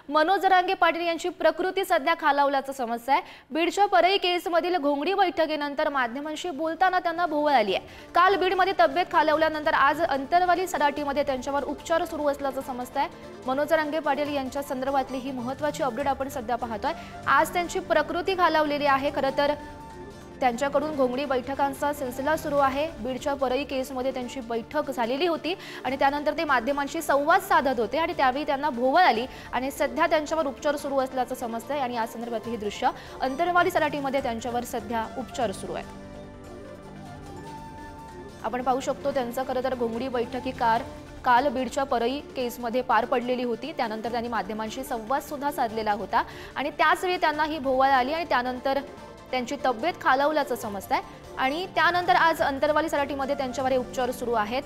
मनोज जरांगे पाटील यांची प्रकृती सध्या खालावल्याचं समजतंय। बीडच्या परई केसमधील घोंगडी बैठकीनंतर माध्यमांशी बोलताना त्यांना भोवळ आली आहे। काल बीडमध्ये तब्येत खालावल्यानंतर आज अंतरवाली सराटीमध्ये त्यांच्यावर उपचार सुरू असल्याचं समजतंय। मनोज जरांगे पाटील यांच्या संदर्भातली ही महत्त्वाची अपडेट आपण सध्या पाहतोय। आज त्यांची प्रकृती खालावलेली आहे। खरं तर त्यांच्याकडून घोंगडी बैठकांचा सिलसिला सुरू आहे। बीडच्या परई केसमध्ये त्यांची बैठक झालेली होती आणि त्यानंतर ते माध्यमांशी संवाद साधत होते आणि त्यावेळी त्यांना भोवळ आली आणि सध्या त्यांच्यावर उपचार सुरू असल्याचं समजतंय आणि या संदर्भातली ही दृश्य अंतरवाली सराटीमध्ये त्यांच्यावर सध्या उपचार सुरू आहे। आपण पाहू शकतो त्यांचा खरं तर घोंगडी बैठक ही काल बीडच्या परई केसमध्ये पार पडलेली होती। त्यानंतर त्यांनी माध्यमांशी संवाद सुद्धा साधलेला होता आणि त्याच वेळी त्यांना ही भोवळ आली आणि त्यानंतर त्यांची तब्येत खालावल्याचं समजतंय आणि त्यानंतर आज अंतरवाली सराटीमध्ये त्यांच्यावर हे उपचार सुरू आहेत।